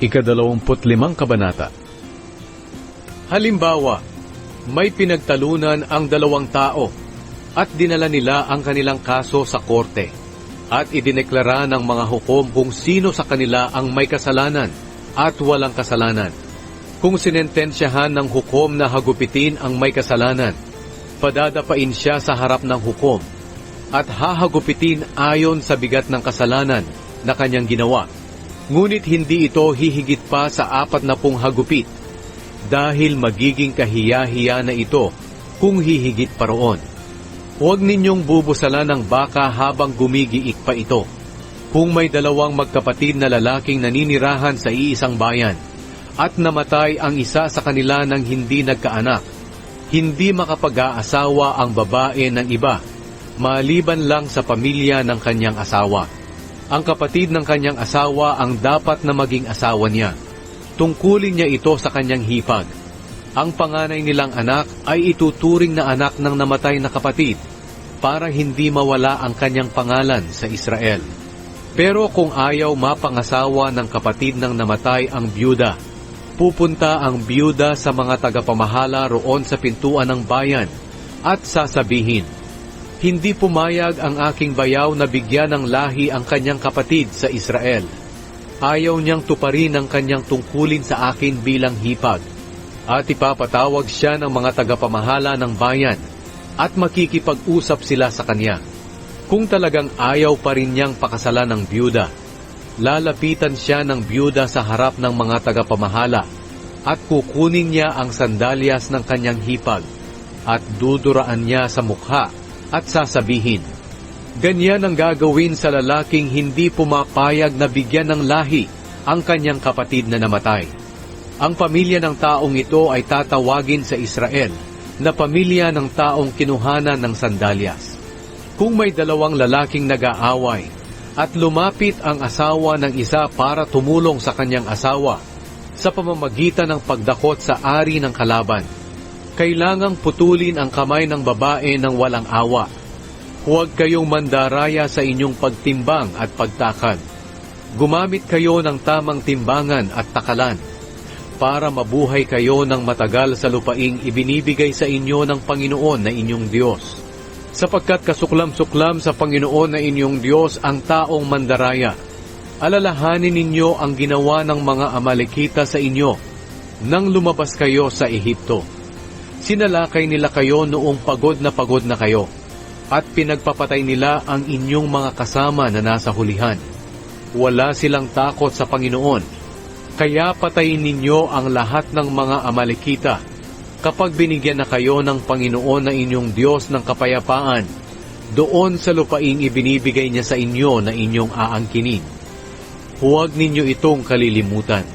Ika-25 kabanata. Halimbawa, may pinagtalunan ang dalawang tao at dinala nila ang kanilang kaso sa korte at idineklara ng mga hukom kung sino sa kanila ang may kasalanan at walang kasalanan. Kung sinentensyahan ng hukom na hagupitin ang may kasalanan, padadapain siya sa harap ng hukom at hahagupitin ayon sa bigat ng kasalanan na kanyang ginawa. Ngunit hindi ito hihigit pa sa 40 hagupit dahil magiging kahiya-hiya na ito kung hihigit pa roon. Huwag ninyong bubusalan ng baka habang gumigiik pa ito. Kung may dalawang magkapatid na lalaking naninirahan sa iisang bayan at namatay ang isa sa kanila nang hindi nagkaanak, hindi makapag-aasawa ang babae ng iba, maliban lang sa pamilya ng kanyang asawa. Ang kapatid ng kanyang asawa ang dapat na maging asawa niya. Tungkulin niya ito sa kanyang hipag. Ang panganay nilang anak ay ituturing na anak ng namatay na kapatid para hindi mawala ang kanyang pangalan sa Israel. Pero kung ayaw mapangasawa ng kapatid ng namatay ang byuda, pupunta ang byuda sa mga tagapamahala roon sa pintuan ng bayan at sasabihin, "Hindi pumayag ang aking bayaw na bigyan ng lahi ang kanyang kapatid sa Israel. Ayaw niyang tuparin ang kanyang tungkulin sa akin bilang hipag." At ipapatawag siya ng mga tagapamahala ng bayan at makikipag-usap sila sa kanya. Kung talagang ayaw pa rin niyang pakasalan ng byuda, lalapitan siya ng byuda sa harap ng mga tagapamahala at kukunin niya ang sandalyas ng kanyang hipag at duduraan niya sa mukha at sasabihin, "Ganyan ang gagawin sa lalaking hindi pumapayag na bigyan ng lahi ang kanyang kapatid na namatay." Ang pamilya ng taong ito ay tatawagin sa Israel na pamilya ng taong kinuhanan ng sandalyas. Kung may dalawang lalaking nag-aaway at lumapit ang asawa ng isa para tumulong sa kanyang asawa sa pamamagitan ng pagdakot sa ari ng kalaban, kailangang putulin ang kamay ng babae ng walang awa. Huwag kayong mandaraya sa inyong pagtimbang at pagtakad. Gumamit kayo ng tamang timbangan at takalan para mabuhay kayo ng matagal sa lupaing ibinibigay sa inyo ng Panginoon na inyong Diyos. Sapagkat kasuklam-suklam sa Panginoon na inyong Diyos ang taong mandaraya. Alalahanin ninyo ang ginawa ng mga Amalekita sa inyo nang lumabas kayo sa Ehipto. Sinalakay nila kayo noong pagod na kayo, at pinagpapatay nila ang inyong mga kasama na nasa hulihan. Wala silang takot sa Panginoon, kaya patayin ninyo ang lahat ng mga Amalekita kapag binigyan na kayo ng Panginoon na inyong Diyos ng kapayapaan doon sa lupaing ibinibigay niya sa inyo na inyong aangkinin. Huwag ninyo itong kalilimutan.